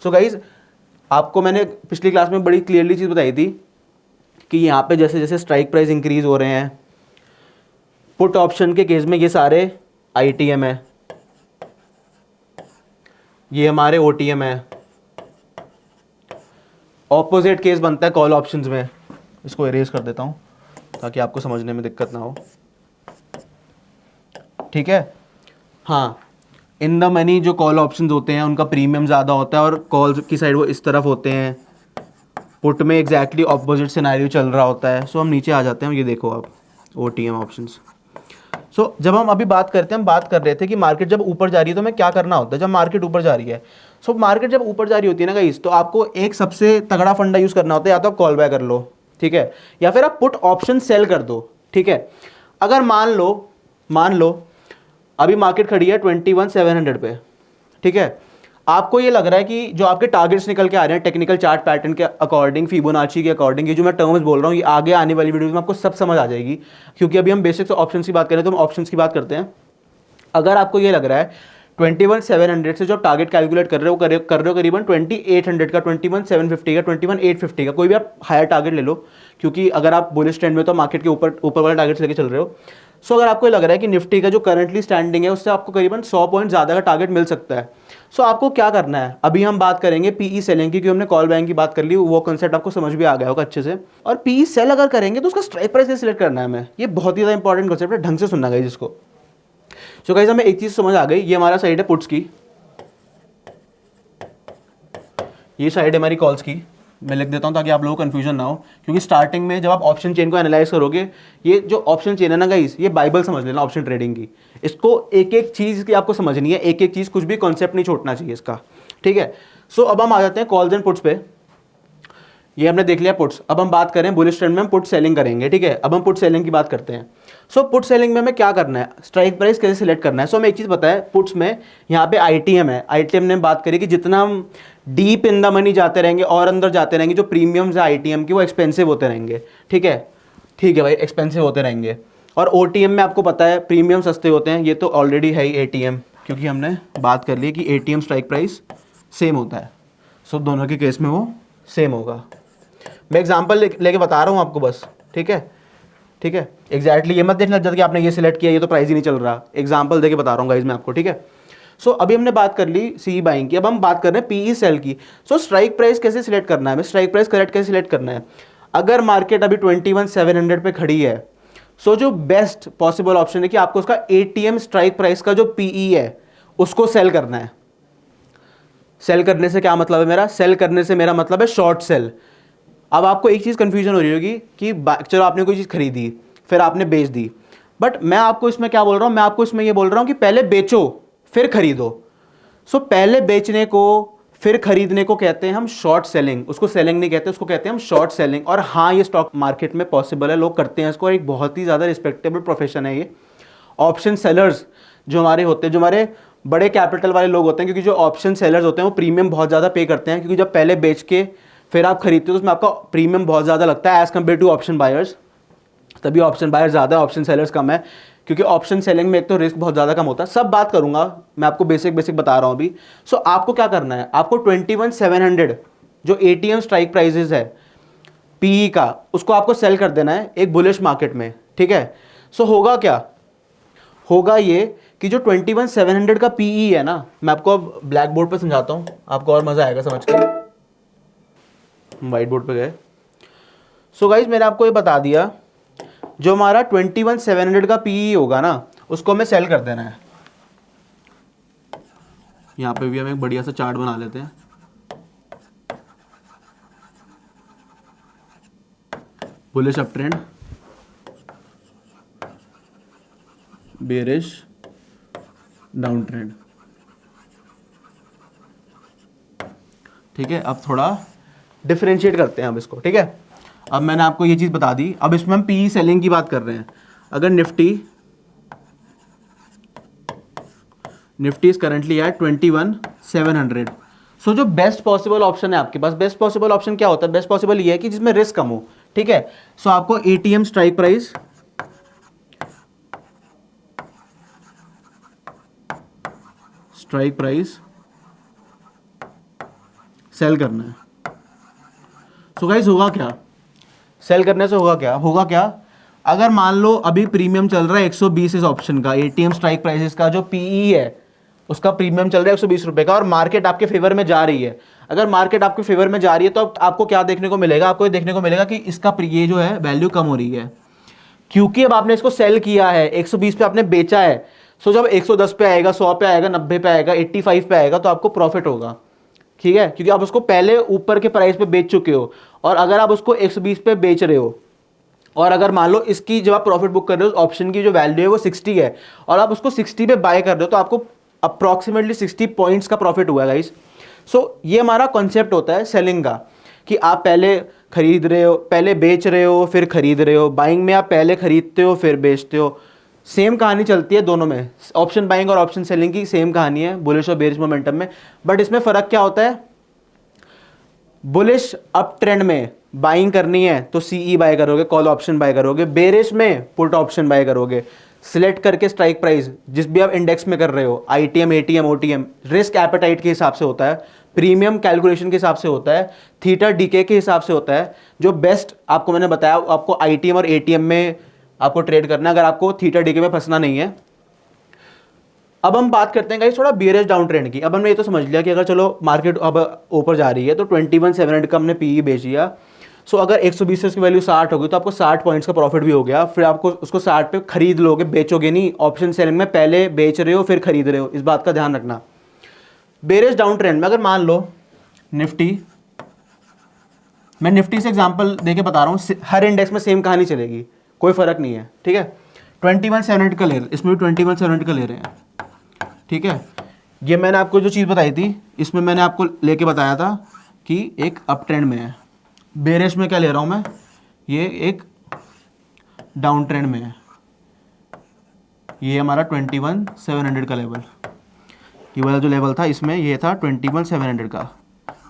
सो गाइज आपको मैंने पिछली क्लास में बड़ी क्लियरली चीज़ बताई थी कि यहाँ पे जैसे जैसे स्ट्राइक प्राइस इंक्रीज हो रहे हैं, पुट ऑप्शन के केस में ये सारे ITM है, ये हमारे OTM है, ऑपोजिट केस बनता है कॉल ऑप्शंस में। इसको इरेज कर देता हूँ ताकि आपको समझने में दिक्कत ना हो, ठीक है। हाँ, इन द मनी जो कॉल ऑप्शंस होते हैं उनका प्रीमियम ज़्यादा होता है और कॉल की साइड वो इस तरफ होते हैं, पुट में एग्जैक्टली ऑपोजिट सिनेरियो चल रहा होता है। सो हम नीचे आ जाते हैं, ये देखो आप OTM ऑप्शंस। सो जब हम अभी बात करते हैं, हम बात कर रहे थे कि मार्केट जब ऊपर जा रही है तो हमें क्या करना होता है जब मार्केट ऊपर जा रही है। सो मार्केट जब ऊपर जा रही होती है ना गाइस, तो आपको एक सबसे तगड़ा फंडा यूज़ करना होता है, या तो आप कॉल बाय कर लो, ठीक है, या फिर आप पुट ऑप्शन सेल कर दो, ठीक है। अगर मान लो अभी मार्केट खड़ी है 21,700 पे, ठीक है, आपको ये लग रहा है कि जो आपके टारगेट्स निकल के आ रहे हैं टेक्निकल चार्ट पैटर्न के अकॉर्डिंग, फिबोनाची के अकॉर्डिंग, ये जो मैं टर्म्स बोल रहा हूँ ये आगे आने वाली वीडियोस में आपको सब समझ आ जाएगी, क्योंकि अभी हम बेसिक्स ऑप्शंस की बात करें तो हम ऑप्शंस की बात करते हैं। अगर आपको ये लग रहा है 21,700 से जो आप टारगेट कैलकुलेट कर रहे हो करीबन 2,800 का, 21,750 का, 21,850 का, कोई भी आप हायर टारगेट ले लो, क्योंकि अगर आप बुलिश ट्रेंड में तो मार्केट के ऊपर वाले टारगेट्स लेके चल रहे हो। सो अगर आपको लग रहा है कि निफ्टी का जो करंटली स्टैंडिंग है उससे आपको करीबन 100 पॉइंट ज़्यादा का टारगेट मिल सकता है। सो आपको क्या करना है, अभी हम बात करेंगे PE सेलिंग की, क्योंकि हमने कॉल बाइंग की बात कर ली, वो कॉन्सेप्ट आपको समझ भी आ गया होगा अच्छे से। और PE सेल अगर करेंगे तो उसका स्ट्राइक प्राइस कैसे सिलेक्ट करना है हमें, ये बहुत ही ज़्यादा इंपॉर्टेंट कॉन्सेप्ट है, ढंग से सुनना गाइस इसको। सो गाइस हमें एक चीज़ समझ आ गई, ये हमारा साइड है पुट्स की, ये साइड है हमारी कॉल्स की। मैं लिख देता हूँ ताकि आप लोगों को कन्फ्यूजन ना हो, क्योंकि स्टार्टिंग में जब आप ऑप्शन चेन को एनालाइज करोगे, ये जो ऑप्शन चेन है ना गाइस, ये बाइबल समझ लेना ऑप्शन ट्रेडिंग की। इसको एक एक चीज़ की आपको समझनी है, एक एक चीज़, कुछ भी कॉन्सेप्ट नहीं छोड़ना चाहिए इसका, ठीक है। सो अब हम आ जाते हैं कॉल्स एंड पुट्स पे। ये हमने देख लिया पुट्स, अब हम बात करें बुलिश ट्रेंड में हम पुट सेलिंग करेंगे, ठीक है। अब हम पुट सेलिंग की बात करते हैं। सो पुट सेलिंग में हमें क्या करना है, स्ट्राइक प्राइस कैसे सिलेक्ट करना है। सो हमें एक चीज़ पता है, पुट्स में यहाँ पे ITM है, ITM ने बात करी कि जितना हम डीप इन द मनी जाते रहेंगे और अंदर जाते रहेंगे, जो प्रीमियम्स है ITM की वो एक्सपेंसिव होते रहेंगे, ठीक है, ठीक है भाई, एक्सपेंसिव होते रहेंगे। और OTM में आपको पता है प्रीमियम सस्ते होते हैं, ये तो ऑलरेडी है ही ATM, क्योंकि हमने बात कर ली कि ATM स्ट्राइक प्राइस सेम होता है। सो दोनों के केस में वो सेम होगा, मैं एग्जांपल लेके बता रहा हूँ आपको बस, ठीक है, ठीक है, एग्जैक्टली ये मत देखना जब कि आपने ये सिलेक्ट किया, ये तो प्राइस ही नहीं चल रहा, एग्जांपल देके बता रहा हूँ गाइज मैं आपको, ठीक है। सो अभी हमने बात कर ली सी बाइंग की, अब हम बात कर रहे हैं पीई सेल की। सो स्ट्राइक प्राइस कैसे सिलेक्ट करना है, हमें स्ट्राइक प्राइस करेक्ट कैसे सिलेक्ट करना है। अगर मार्केट अभी 21,700 पे खड़ी है, सो जो बेस्ट पॉसिबल ऑप्शन है कि आपको उसका एटीएम स्ट्राइक प्राइस का जो पीई है उसको सेल करना है। सेल करने से क्या मतलब है मेरा, सेल करने से मेरा मतलब है शॉर्ट सेल। अब आपको एक चीज़ कंफ्यूजन हो रही होगी कि चलो आपने कोई चीज़ खरीदी फिर आपने बेच दी, बट मैं आपको इसमें क्या बोल रहा हूँ, मैं आपको इसमें ये बोल रहा हूँ कि पहले बेचो फिर खरीदो। सो पहले बेचने को फिर खरीदने को कहते हैं हम शॉर्ट सेलिंग, उसको सेलिंग नहीं कहते, उसको कहते हैं हम शॉर्ट सेलिंग। और हाँ, ये स्टॉक मार्केट में पॉसिबल है, लोग करते हैं इसको, एक बहुत ही ज़्यादा रिस्पेक्टेबल प्रोफेशन है ये। ऑप्शन सेलर्स जो हमारे होते हैं, जो हमारे बड़े कैपिटल वाले लोग होते हैं, क्योंकि जो ऑप्शन सेलर्स होते हैं वो प्रीमियम बहुत ज़्यादा पे करते हैं, क्योंकि जब पहले बेच के फिर आप खरीदते हो तो उसमें आपका प्रीमियम बहुत ज़्यादा लगता है as compare to option buyers. तभी ऑप्शन बायर्स ज़्यादा है, ऑप्शन सेलर्स कम है, क्योंकि ऑप्शन सेलिंग में एक तो रिस्क बहुत ज़्यादा कम होता है। सब बात करूंगा मैं, आपको बेसिक बता रहा हूँ अभी। सो आपको क्या करना है, आपको 21,700 जो एटीएम स्ट्राइक प्राइजेस है पीई का, उसको आपको सेल कर देना है एक बुलिश मार्केट में, ठीक है। सो होगा क्या, होगा ये कि जो 21,700 का पीई है ना, मैं आपको अब ब्लैक बोर्ड पे समझाता हूँ, आपको और मज़ा आएगा समझ के। व्हाइट बोर्ड पे गए। सो गाइज मैंने आपको ये बता दिया, जो हमारा 21,700 का पीई होगा ना, उसको हमें सेल कर देना है। यहाँ पे भी हम एक बढ़िया सा चार्ट बना लेते हैं। Bullish up trend, bearish down trend, ठीक है। अब थोड़ा डिफरेंशिएट करते हैं हम इसको, ठीक है। अब मैंने आपको ये चीज़ बता दी, अब इसमें हम पीई सेलिंग की बात कर रहे हैं। अगर निफ्टी इज करंटली एट 21,700, सो जो बेस्ट पॉसिबल ऑप्शन है आपके पास, बेस्ट पॉसिबल ऑप्शन क्या होता है, बेस्ट पॉसिबल ये है कि जिसमें रिस्क कम हो, ठीक है। सो आपको एटीएम स्ट्राइक प्राइस सेल करना है। सो गाइस होगा क्या, सेल करने से होगा क्या, अगर मान लो अभी प्रीमियम चल रहा है 120 इस ऑप्शन का, एटीएम स्ट्राइक प्राइसेस का जो पीई है उसका प्रीमियम चल रहा है 120 रुपए का, और मार्केट आपके फेवर में जा रही है। अगर मार्केट आपके फेवर में जा रही है तो आपको क्या देखने को मिलेगा, आपको ये देखने को मिलेगा कि इसका ये जो है वैल्यू कम हो रही है, क्योंकि अब आपने इसको सेल किया है 120 पे, आपने बेचा है। सो जब 110 पे आएगा, 100 पे आएगा, 90 पे आएगा, 85 पे आएगा, तो आपको प्रॉफिट होगा, ठीक है, क्योंकि आप उसको पहले ऊपर के प्राइस पे बेच चुके हो। और अगर आप उसको 120 पे बेच रहे हो, और अगर मान लो इसकी जब आप प्रॉफिट बुक कर रहे हो, ऑप्शन की जो वैल्यू है वो 60 है, और आप उसको 60 पे बाय कर रहे हो, तो आपको अप्रॉक्सीमेटली 60 पॉइंट्स का प्रॉफिट हुआ गाइस। सो ये हमारा कॉन्सेप्ट होता है सेलिंग का, कि आप पहले खरीद रहे हो, पहले बेच रहे हो फिर खरीद रहे हो। बाइंग में आप पहले खरीदते हो फिर बेचते हो, सेम कहानी चलती है दोनों में, ऑप्शन बाइंग और ऑप्शन सेलिंग की सेम कहानी है बुलिश और बेरिश मोमेंटम में। बट इसमें फ़र्क क्या होता है, बुलिश अप ट्रेंड में बाइंग करनी है तो सीई बाय करोगे, कॉल ऑप्शन बाय करोगे। बेरिश में पुट ऑप्शन बाय करोगे, सिलेक्ट करके स्ट्राइक प्राइस जिस भी आप इंडेक्स में कर रहे हो, ITM, ATM, OTM, risk appetite के हिसाब से होता है, प्रीमियम कैलकुलेशन के हिसाब से होता है, थीटा डीके के हिसाब से होता है। जो बेस्ट आपको मैंने बताया, आपको आईटीएम और एटीएम में आपको ट्रेड करना है, अगर आपको थीटा डीके में फंसना नहीं है। अब हम बात करते हैं गाइस थोड़ा बियरिश डाउन ट्रेंड की। अब हमने ये तो समझ लिया कि अगर चलो मार्केट अब ऊपर जा रही है तो 21,700 का हमने पीई बेच दिया। सो अगर 120 से उसकी वैल्यू 60 होगी तो आपको 60 पॉइंट्स का प्रॉफिट भी हो गया। फिर आपको उसको 60 पे खरीद लोगे, बेचोगे नहीं। ऑप्शन सेलिंग में पहले बेच रहे हो फिर खरीद रहे हो, इस बात का ध्यान रखना। बेयरिश डाउन ट्रेंड में अगर मान लो निफ्टी, मैं निफ्टी से एग्जांपल देके बता रहा हूँ, हर इंडेक्स में सेम कहानी चलेगी, कोई फर्क नहीं है, ठीक है। 21,700 का ले रहे, इसमें भी 21,700 का ले रहे हैं, ठीक है। ये मैंने आपको जो चीज़ बताई थी, इसमें मैंने आपको लेके बताया था कि एक अप ट्रेंड में है। बेरिश में क्या ले रहा हूँ मैं, ये एक डाउन ट्रेंड में है। ये हमारा 21,700 का लेवल, ये वाला जो लेवल था इसमें ये था 21,700 का,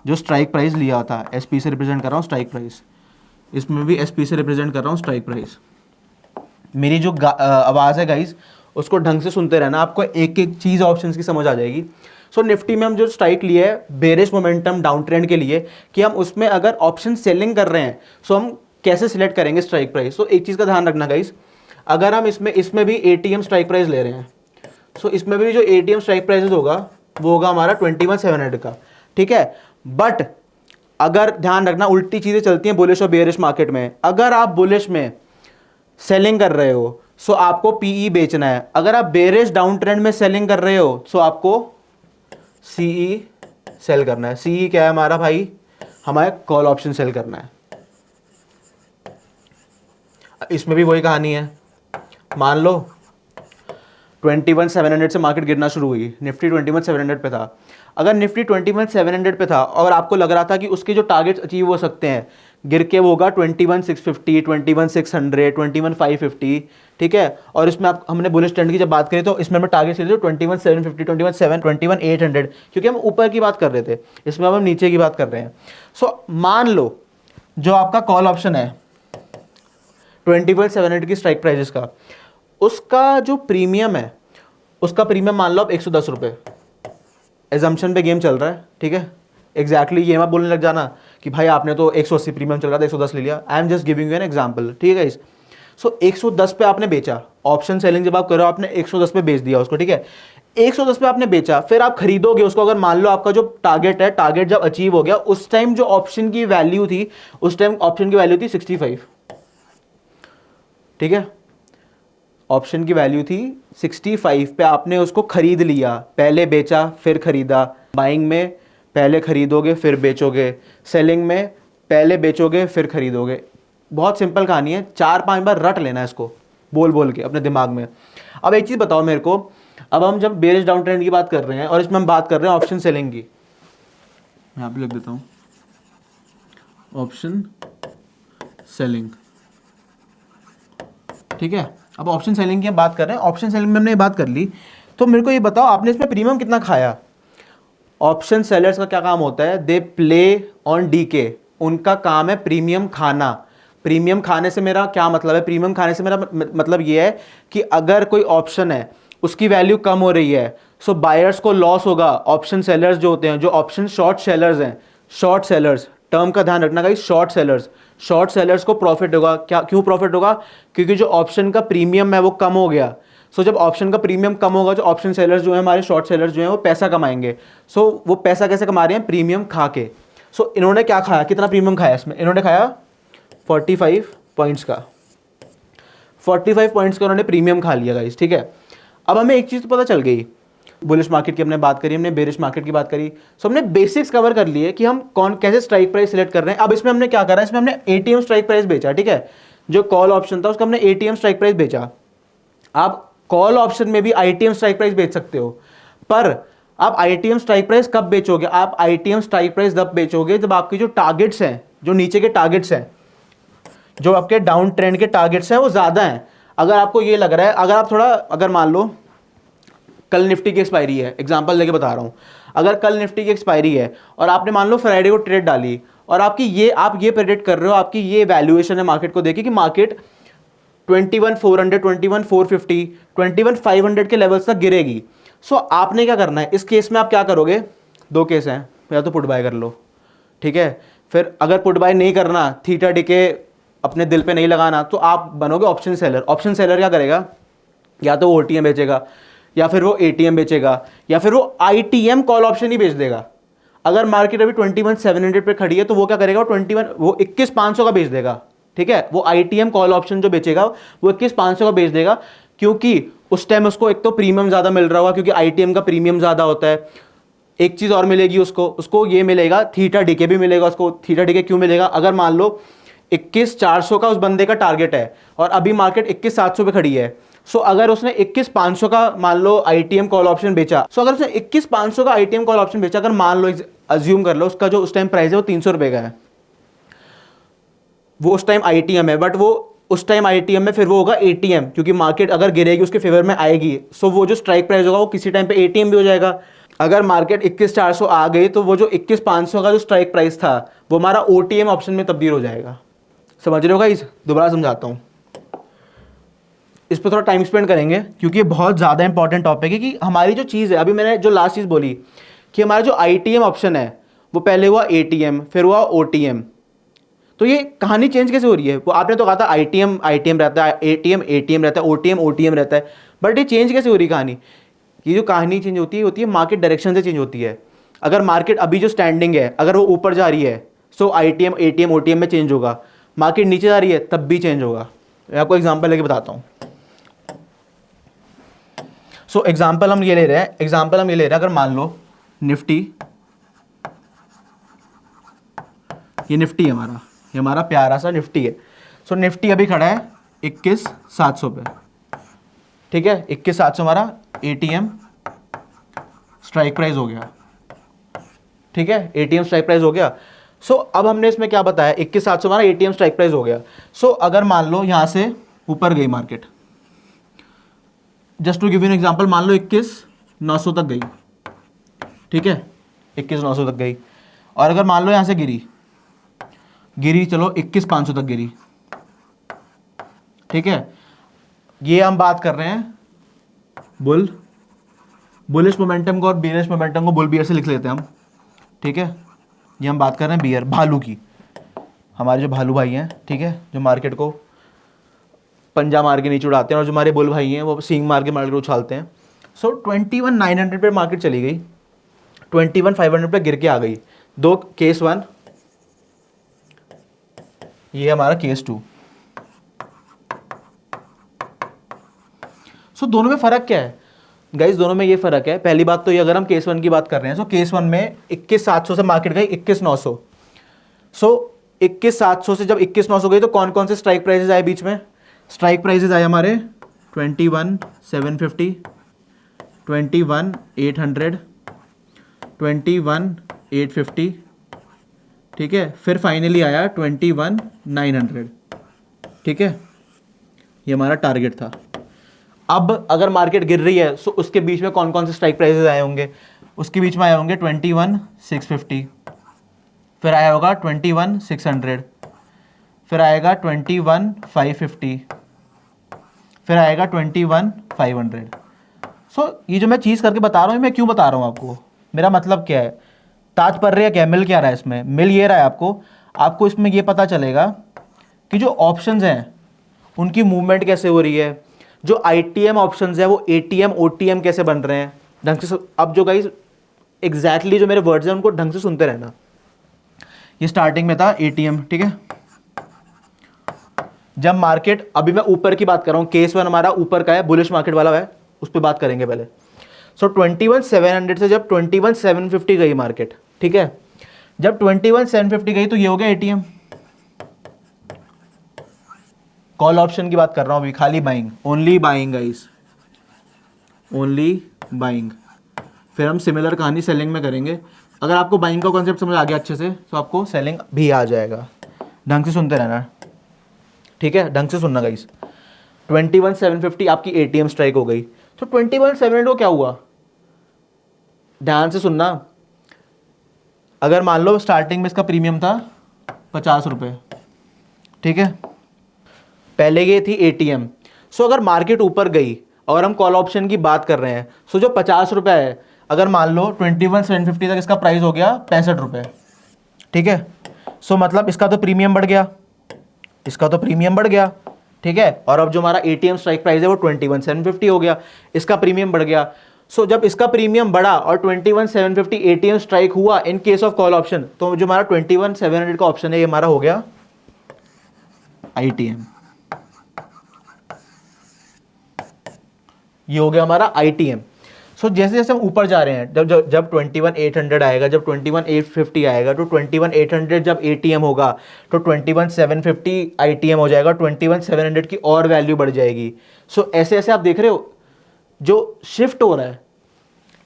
जो स्ट्राइक प्राइस लिया था। एसपी से रिप्रेजेंट कर रहा हूँ स्ट्राइक प्राइस, इसमें भी एसपी से रिप्रेजेंट कर रहा हूँ स्ट्राइक प्राइस। मेरी जो आवाज़ है गाइस उसको ढंग से सुनते रहना, आपको एक एक चीज़ ऑप्शंस की समझ आ जाएगी। सो निफ्टी में हम जो स्ट्राइक लिए है बेरिश मोमेंटम डाउन ट्रेंड के लिए कि हम उसमें अगर ऑप्शन सेलिंग कर रहे हैं सो हम कैसे सिलेक्ट करेंगे स्ट्राइक प्राइस। सो एक चीज़ का ध्यान रखना गाइस, अगर हम इसमें भी एटीएम स्ट्राइक प्राइस ले रहे हैं सो इसमें भी जो एटीएम स्ट्राइक प्राइस होगा वो होगा हमारा 21,700 का, ठीक है। बट अगर ध्यान रखना उल्टी चीज़ें चलती हैं बुलिश और बेयरिश मार्केट में। अगर आप बुलिश में सेलिंग कर रहे हो सो आपको पीई बेचना है, अगर आप बेयरिश डाउन ट्रेंड में सेलिंग कर रहे हो सो आपको सीई सेल करना है। सीई क्या है हमारा भाई, हमारे कॉल ऑप्शन सेल करना है। इसमें भी वही कहानी है, मान लो 21,700 से मार्केट गिरना शुरू हुई, निफ्टी 21,700 पे था। अगर निफ्टी 21,700 पे था और आपको लग रहा था कि उसके जो टारगेट्स अचीव हो सकते हैं गिर के वो होगा 21,650, 21,600, 21,550, ठीक है। और इसमें आप हमने बुलिश ट्रेंड की जब बात करी तो इसमें हमें टारगेट लिए 21,750, 21,800, क्योंकि हम ऊपर की बात कर रहे थे, इसमें अब हम नीचे की बात कर रहे हैं। सो मान लो जो आपका कॉल ऑप्शन है 21,700 की स्ट्राइक प्राइजेस का, उसका जो प्रीमियम है उसका प्रीमियम मान लो आप 110 रुपये, एजम्पशन पे गेम चल रहा है, ठीक है। एग्जैक्टली ये मत बोलने लग जाना कि भाई आपने तो 180 प्रीमियम चल रहा था 110 ले लिया। I am just giving you an example, ठीक है। सो 110 पे आपने बेचा, ऑप्शन सेलिंग जब आप करो आपने 110 पे बेच दिया उसको, ठीक है। 110 पे आपने बेचा, फिर आप खरीदोगे उसको, अगर मान लो आपका जो टारगेट है, टारगेट जब अचीव हो गया उस टाइम जो ऑप्शन की वैल्यू थी, उस टाइम ऑप्शन की वैल्यू थी 65, ठीक है। ऑप्शन की वैल्यू थी 65 पे आपने उसको खरीद लिया, पहले बेचा फिर खरीदा। बाइंग में पहले खरीदोगे फिर बेचोगे, सेलिंग में पहले बेचोगे फिर खरीदोगे। बहुत सिंपल कहानी है, 4-5 बार रट लेना है इसको बोल बोल के अपने दिमाग में। अब एक चीज़ बताओ मेरे को, अब हम जब बेरिश डाउन ट्रेंड की बात कर रहे हैं और इसमें हम बात कर रहे हैं ऑप्शन सेलिंग की, यहाँ पे लिख देता हूँ ऑप्शन सेलिंग, ठीक है। अब ऑप्शन सेलिंग की हम बात कर रहे हैं, ऑप्शन सेलिंग में हमने ये बात कर ली, तो मेरे को ये बताओ आपने इसमें प्रीमियम कितना खाया। ऑप्शन सेलर्स का क्या काम होता है, दे प्ले ऑन डीके, उनका काम है प्रीमियम खाना। प्रीमियम खाने से मेरा क्या मतलब है, प्रीमियम खाने से मेरा मतलब ये है कि अगर कोई ऑप्शन है उसकी वैल्यू कम हो रही है सो बायर्स को लॉस होगा। ऑप्शन सेलर्स जो होते हैं, जो ऑप्शन शॉर्ट सेलर्स हैं, शॉर्ट सेलर्स, टर्म का ध्यान रखना गाइस, शॉर्ट सेलर्स को प्रॉफिट होगा। क्या, क्यों प्रॉफिट होगा, क्योंकि जो ऑप्शन का प्रीमियम है वो कम हो गया। सो जब ऑप्शन का प्रीमियम कम होगा, जो ऑप्शन सेलर्स जो है हमारे शॉर्ट सेलर्स जो हैं वो पैसा कमाएंगे। सो वो पैसा कैसे कमा रहे हैं, प्रीमियम खा के। सो इन्होंने क्या खाया, कितना प्रीमियम खाया इसमें, इन्होंने खाया 45 पॉइंट्स का, 45 पॉइंट्स का उन्होंने प्रीमियम खा लिया गाइस, ठीक है। अब हमें एक चीज़ तो पता चल गई, बुलिश मार्केट की हमने बात करी, हमने बेरिश मार्केट की बात करी, सो हमने बेसिक्स कवर कर लिए कि हम कैसे स्ट्राइक प्राइस सिलेक्ट कर रहे हैं। अब इसमें हमने क्या करा, इसमें हमने एटीएम स्ट्राइक प्राइस बेचा, ठीक है। जो कॉल ऑप्शन था उसका हमने एटीएम स्ट्राइक प्राइस बेचा। आप कॉल ऑप्शन में भी आईटीएम स्ट्राइक प्राइस बेच सकते हो, पर आप आईटीएम स्ट्राइक प्राइस कब बेचोगे, आप आईटीएम स्ट्राइक प्राइस तब बेचोगे जब आपकी जो टारगेट्स हैं, जो नीचे के टारगेट्स हैं, जो आपके डाउन ट्रेंड के टारगेट्स हैं वो ज़्यादा हैं। अगर आपको ये लग रहा है, अगर आप थोड़ा, अगर मान लो कल निफ्टी की एक्सपायरी है, एग्जांपल लेके बता रहा हूँ, अगर कल निफ्टी की एक्सपायरी है और आपने मान लो फ्राइडे को ट्रेड डाली और आप ये प्रेडिक्ट कर रहे हो, आपकी ये वैल्यूएशन है मार्केट को देखिए कि मार्केट 21,400, 21,450, 21,500 के लेवल्स तक गिरेगी। सो आपने क्या करना है इस केस में, आप क्या करोगे, दो केस हैं, या तो पुट बाय कर लो, ठीक है। फिर अगर पुट बाय नहीं करना, थीटा डीके अपने दिल पे नहीं लगाना, तो आप बनोगे ऑप्शन सेलर। ऑप्शन सेलर क्या करेगा, या तो वो ओटीएम बेचेगा, या फिर वो एटीएम बेचेगा, या फिर वो आईटीएम कॉल ऑप्शन ही बेच देगा। अगर मार्केट अभी 21,700 पे खड़ी है तो वो क्या करेगा, वो 21,500 का बेच देगा, ठीक है। वो आईटीएम कॉल ऑप्शन जो बेचेगा वो 21,500 का बेच देगा, क्योंकि उस टाइम उसको एक तो प्रीमियम ज़्यादा मिल रहा होगा, क्योंकि आईटीएम का प्रीमियम ज़्यादा होता है। एक चीज़ और मिलेगी उसको ये मिलेगा, थीटा डीके भी मिलेगा उसको। थीटा डीके क्यों मिलेगा, अगर मान लो 21,400 का उस बंदे का टारगेट है और अभी मार्केट 21,700 पे खड़ी है, सो अगर उसने 21,500 का मान लो आईटीएम कॉल ऑप्शन बेचा, सो अगर उसने 21,500 का आईटीएम कॉल ऑप्शन बेचा, अगर मान लो अज्यूम कर लो उसका जो उस टाइम प्राइस है वो 300 रुपए का है, वो उस टाइम आईटीएम है, बट वो उस टाइम आईटीएम में फिर वो होगा एटीएम, क्योंकि मार्केट अगर गिरेगी उसके फेवर में आएगी, सो वो जो स्ट्राइक प्राइस होगा वो किसी टाइम पे एटीएम भी हो जाएगा। अगर मार्केट 21,400 आ गई तो वो जो 21,500 का जो स्ट्राइक प्राइस था वो हमारा ओटीएम ऑप्शन में तब्दील हो जाएगा। समझ रहे हो गाइस, दोबारा समझाता हूँ। इस पर थोड़ा टाइम स्पेंड करेंगे क्योंकि ये बहुत ज़्यादा इंपॉर्टेंट टॉपिक है कि हमारी जो चीज़ है, अभी मैंने जो लास्ट चीज़ बोली कि हमारा जो ITM ऑप्शन है वो पहले हुआ ATM, फिर हुआ OTM। तो ये कहानी चेंज कैसे हो रही है? वो आपने तो कहा था ITM रहता है, ATM रहता है, OTM रहता है, बट ये चेंज कैसे हो रही है कहानी? ये जो कहानी चेंज होती है मार्केट डायरेक्शन से चेंज होती है। अगर मार्केट अभी जो स्टैंडिंग है अगर वो ऊपर जा रही है सो ITM ATM OTM में चेंज होगा, मार्केट नीचे जा रही है तब भी चेंज होगा। मैं आपको एग्जांपल लेके बताता हूँ। सो एग्जांपल हम ये ले रहे हैं, अगर मान लो निफ्टी, ये निफ्टी है हमारा, ये हमारा प्यारा सा निफ्टी है। सो निफ्टी अभी खड़ा है 21,700 पे, ठीक है, 21,700 हमारा ATM स्ट्राइक प्राइस हो गया, ठीक है, ATM स्ट्राइक प्राइस हो गया। सो अब हमने इसमें क्या बताया, 21,700 हमारा ATM स्ट्राइक प्राइस हो गया। सो अगर मान लो यहां से ऊपर गई market, just to give you an example, मान लो 21,900 तक गई, ठीक है, 21,900 तक गई, और अगर मान लो यहां से गिरी चलो 21,500 तक गिरी, ठीक है, ये हम बात कर रहे हैं बुलिश मोमेंटम को, और बेयरिश मोमेंटम को बुल बियर से लिख लेते हैं हम, ठीक है। ये हम बात कर रहे हैं बियर, भालू की, हमारे जो भालू भाई हैं, ठीक है, जो मार्केट को पंजा मार के नीचे उड़ाते हैं, और जो हमारे बुल भाई हैं वो सींग मार के मार्केट को उछालते हैं। सो 21,900 पे मार्केट चली गई, 21,500 पे गिर के आ गई। दो केस 1, ये हमारा केस 2। सो दोनों में फर्क क्या है गाइस? दोनों में ये फर्क है, पहली बात तो ये, अगर हम केस 1 की बात कर रहे हैं, सो केस 1 में 21,700 से मार्केट गई 21,900। सो 21,700 से जब 21,900 गई तो कौन कौन से स्ट्राइक प्राइसेस आए बीच में? स्ट्राइक प्राइसेस आए हमारे 21,750, 21,800, 21,850, ठीक है, फिर फाइनली आया 21,900, ठीक है, ये हमारा टारगेट था। अब अगर मार्केट गिर रही है तो उसके बीच में कौन कौन से स्ट्राइक प्राइसेस आए होंगे? उसके बीच में आए होंगे 21,650, फिर आया होगा 21,600, फिर आएगा 21,550, फिर आएगा 21,500। सो ये जो मैं चीज़ करके बता रहा हूँ, मैं क्यों बता रहा हूँ आपको, मेरा मतलब क्या है, तात्पर्य क्या है, मिल क्या रहा है इसमें? मिल ये रहा है आपको इसमें ये पता चलेगा कि जो ऑप्शंस हैं उनकी मूवमेंट कैसे हो रही है, जो ITM ऑप्शंस है वो ATM OTM कैसे बन रहे हैं ढंग से। अब जो गाइस एग्जैक्टली जो मेरे वर्ड्स हैं उनको ढंग से सुनते रहना। ये स्टार्टिंग में था ATM, ठीक है, जब मार्केट, अभी मैं ऊपर की बात कर रहा हूँ, केस 1 हमारा ऊपर का है, बुलिश मार्केट वाला है, उस पर बात करेंगे पहले। सो 21,700 से जब 21,750 गई मार्केट, ठीक है, जब 21,750 गई तो ये हो गया ATM। कॉल ऑप्शन की बात कर रहा हूं अभी, खाली buying, only buying guys, only buying. फिर हम सिमिलर कहानी सेलिंग में करेंगे। अगर आपको बाइंग का कॉन्सेप्ट समझ आ गया अच्छे से तो आपको सेलिंग भी आ जाएगा। ढंग से सुनते रहना, ठीक है, ढंग से सुनना गाइस। 21,750 आपकी ATM स्ट्राइक हो गई, तो 21,700 को क्या हुआ, ध्यान से सुनना। अगर मान लो स्टार्टिंग में इसका प्रीमियम था 50 रुपये, ठीक है, पहले ये थी ATM। सो अगर मार्केट ऊपर गई और हम कॉल ऑप्शन की बात कर रहे हैं, सो जो 50 रुपये है, अगर मान लो 21,750 तक इसका प्राइस हो गया 65 रुपये, ठीक है, सो मतलब इसका तो प्रीमियम बढ़ गया, इसका तो प्रीमियम बढ़ गया, ठीक है, और अब जो हमारा ATM स्ट्राइक प्राइस है वो 21,750 हो गया, इसका प्रीमियम बढ़ गया। सो जब इसका प्रीमियम बढ़ा और 21,750 ATM स्ट्राइक हुआ इन केस ऑफ कॉल ऑप्शन, तो जो हमारा 21,700 का ऑप्शन है ये हमारा हो गया ITM, ये हो गया हमारा ITM। सो जैसे जैसे हम ऊपर जा रहे हैं, जब 21,800 आएगा, जब 21,850 आएगा, तो 21,800 जब ATM होगा तो 21,750 ITM हो जाएगा, 21,700 की और वैल्यू बढ़ जाएगी। सो ऐसे ऐसे आप देख रहे हो जो शिफ्ट हो रहा है,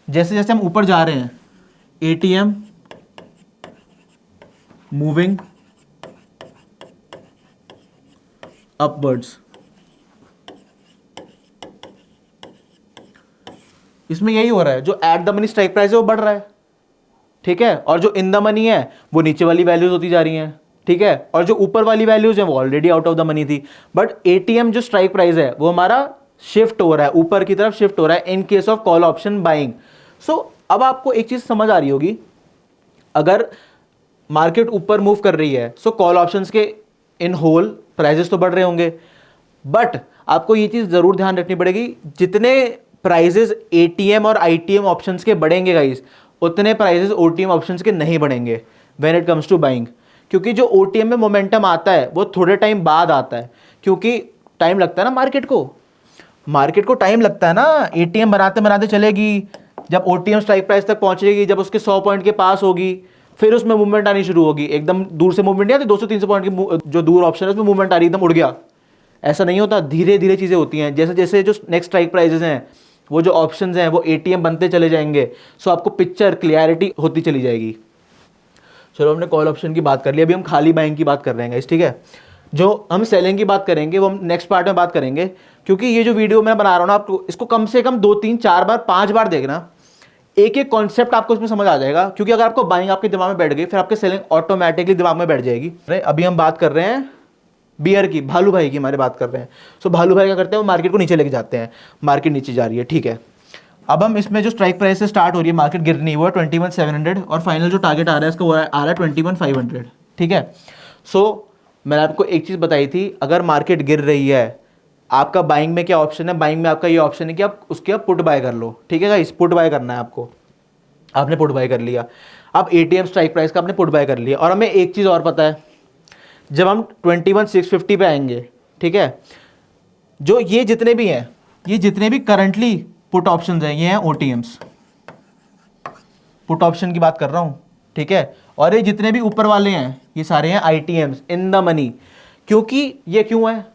जैसे जैसे हम ऊपर जा रहे हैं, ATM मूविंग अपवर्ड्स, इसमें यही हो रहा है, जो at the money strike price है वो बढ़ रहा है, ठीक है, और जो इन द मनी है वो नीचे वाली वैल्यूज होती जा रही हैं, ठीक है, और जो ऊपर वाली वैल्यूज है वो already out of the money थी, बट एटीएम जो स्ट्राइक प्राइस है वो हमारा शिफ्ट हो रहा है, ऊपर की तरफ शिफ्ट हो रहा है in case of call option buying. So अब आपको एक चीज समझ आ रही होगी, अगर मार्केट ऊपर मूव कर रही है सो कॉल ऑप्शंस के इन होल प्राइजेस तो बढ़ रहे होंगे, बट आपको ये चीज जरूर ध्यान रखनी पड़ेगी, जितने प्राइजेस एटीएम और आईटीएम ऑप्शंस के बढ़ेंगे गाइस, उतने प्राइजेस ओटीएम ऑप्शंस के नहीं बढ़ेंगे when it comes to buying. क्योंकि जो ओटीएम में मोमेंटम आता है वो थोड़े टाइम बाद आता है, क्योंकि टाइम लगता है ना मार्केट को टाइम लगता है ना, एटीएम बनाते बनाते चलेगी, जब ओटीएम स्ट्राइक प्राइस तक पहुंचेगी, जब उसके 100 पॉइंट के पास होगी, फिर उसमें मूवमेंट आनी शुरू होगी। एकदम दूर से मूवमेंट नहीं आती, 200-300 पॉइंट की जो दूर ऑप्शन है उसमें मूवमेंट आ रही एकदम उड़ गया, ऐसा नहीं होता। धीरे धीरे चीज़ें होती हैं, जैसे जैसे जो नेक्स्ट स्ट्राइक प्राइजेस हैं, वो जो ऑप्शंस हैं वो एटीएम बनते चले जाएंगे, सो आपको पिक्चर क्लियरिटी होती चली जाएगी। चलो हमने कॉल ऑप्शन की बात कर ली, अभी हम खाली बाइंग की बात कर रहे हैं, ठीक है। जो हम सेलिंग की बात करेंगे वो हम नेक्स्ट पार्ट में बात करेंगे, क्योंकि ये जो वीडियो मैं बना रहा हूँ ना, आपको इसको कम से कम 2-3-4 बार 5 बार देखना, एक एक कॉन्सेप्ट आपको इसमें समझ आ जाएगा। क्योंकि अगर आपको बाइंग आपके दिमाग में बैठ गई, फिर आपके सेलिंग ऑटोमेटिकली दिमाग में बैठ जाएगी। अभी हम बात कर रहे हैं बियर की, भालू भाई की हमारे बात कर रहे हैं। सो भालू भाई क्या करते हैं, वो मार्केट को नीचे लेके जाते हैं, मार्केट नीचे जा रही है, ठीक है। अब हम इसमें जो स्ट्राइक प्राइस से स्टार्ट हो रही है, मार्केट गिरनी वो है 21,700 और फाइनल जो टारगेट आ रहा है इसका वो आ रहा है 21,500, ठीक है। सो मैंने आपको एक चीज़ बताई थी, अगर मार्केट गिर रही है, आपका बाइंग में क्या ऑप्शन है, बाइंग में आपका ये ऑप्शन है कि आप उसके आप पुट बाय कर लो, ठीक है गाइस, पुट बाय करना है आपको। आपने पुट बाय कर लिया, अब एटीएम स्ट्राइक प्राइस का आपने पुट बाय कर लिया। और हमें एक चीज़ और पता है, जब हम 21,650 पे आएंगे, ठीक है, जो ये जितने भी हैं, ये जितने भी करंटली पुट ऑप्शंस हैं, ये हैं ओटीएम्स, पुट ऑप्शन की बात कर रहा हूँ, ठीक है। और ये जितने भी ऊपर वाले हैं ये सारे हैं आईटीएम्स इन द मनी। क्योंकि ये क्यों है,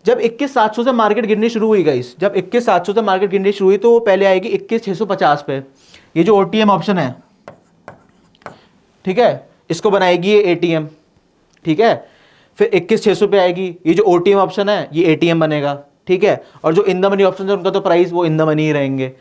जब 21,700 से मार्केट गिरनी शुरू हुई गाइस, जब 21,700 से मार्केट गिरनी शुरू हुई तो वो पहले आएगी 21,650 पे, ये जो ओटीएम ऑप्शन है, ठीक है, इसको बनाएगी ये एटीएम, ठीक है। फिर 21,600 पे आएगी, ये जो ओटीएम ऑप्शन है ये एटीएम बनेगा, ठीक है। और जो इन द मनी ऑप्शन है उनका तो प्राइस वो इन द मनी ही रहेंगे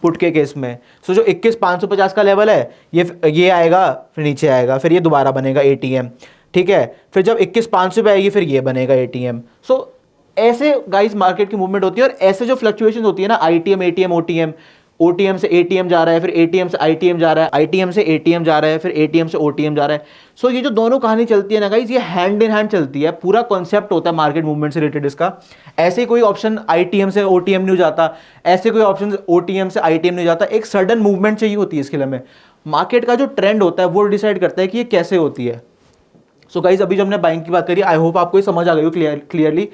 पुट के केस में। सो जो 21,550 का लेवल है ये आएगा, फिर नीचे आएगा, फिर ये दोबारा बनेगा एटीएम, ठीक है। फिर जब 21,500 पे आएगी फिर ये बनेगा एटीएम। सो ऐसे गाइस मार्केट की मूवमेंट होती है, और ऐसे जो फ्लक्चुएशन होती है ना, आईटीएम एटीएम ओटीएम, ओटीएम से एटीएम जा रहा है, फिर एटीएम से आईटीएम जा रहा है, आईटीएम से एटीएम जा रहा है, फिर एटीएम से ओटीएम जा रहा है। सो ये जो दोनों कहानी चलती है ना गाइस, ये हैंड इन हैंड चलती है, पूरा कॉन्सेप्ट होता है मार्केट मूवमेंट से रिलेटेड इसका। ऐसे कोई ऑप्शन आईटीएम से ओटीएम नहीं हो जाता, ऐसे कोई ऑप्शन ओटीएम से आईटीएम नहीं जाता, एक सडन मूवमेंट चाहिए होती है इसके लिए हमें। मार्केट का जो ट्रेंड होता है वो डिसाइड करता है कि ये कैसे होती है। सो गाइस अभी जो हमने बाइंग की बात करी, आई होप आपको ये समझ आ गई हो क्लियरली।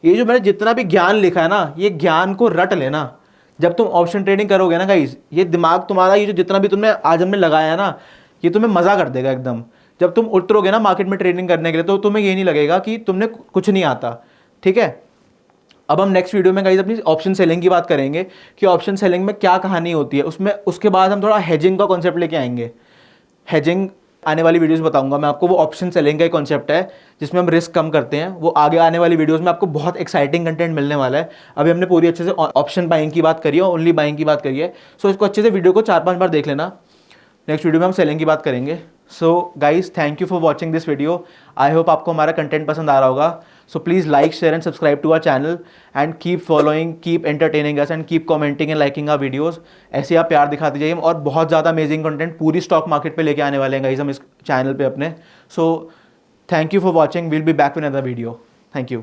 ये जो मैंने जितना भी ज्ञान लिखा है ना, ये ज्ञान को रट लेना। जब तुम ऑप्शन ट्रेडिंग करोगे ना गाइस, ये दिमाग तुम्हारा, ये जो जितना भी तुमने आज हमने लगाया है ना, ये तुम्हें मजा कर देगा एकदम। जब तुम उतरोगे ना मार्केट में ट्रेडिंग करने के लिए, तो तुम्हें ये नहीं लगेगा कि तुमने कुछ नहीं आता, ठीक है। अब हम नेक्स्ट वीडियो में गाइस अपनी ऑप्शन सेलिंग की बात करेंगे कि ऑप्शन सेलिंग में क्या कहानी होती है उसमें। उसके बाद हम थोड़ा हेजिंग का कॉन्सेप्ट लेके आएंगे। हेजिंग आने वाली वीडियोस बताऊंगा मैं आपको, वो ऑप्शन सेलिंग का कॉन्सेप्ट है जिसमें हम रिस्क कम करते हैं। वो आगे आने वाली वीडियोस में आपको बहुत एक्साइटिंग कंटेंट मिलने वाला है। अभी हमने पूरी अच्छे से ऑप्शन बाइंग की बात करी है, ओनली बाइंग की बात करी है। सो इसको अच्छे से वीडियो को 4-5 बार देख लेना। नेक्स्ट वीडियो में हम सेलिंग की बात करेंगे। So guys thank you for watching this video. I hope आपको हमारा कंटेंट पसंद आ रहा होगा। So please like, share and subscribe to our channel and keep following, keep entertaining us and keep commenting and liking our videos. ऐसे आप प्यार दिखाते जाइए, और बहुत ज़्यादा अमेजिंग कंटेंट पूरी स्टॉक मार्केट पे लेके आने वाले हैं गाइज हम इस चैनल पे अपने। So thank you for watching, will be back with another video. Thank you.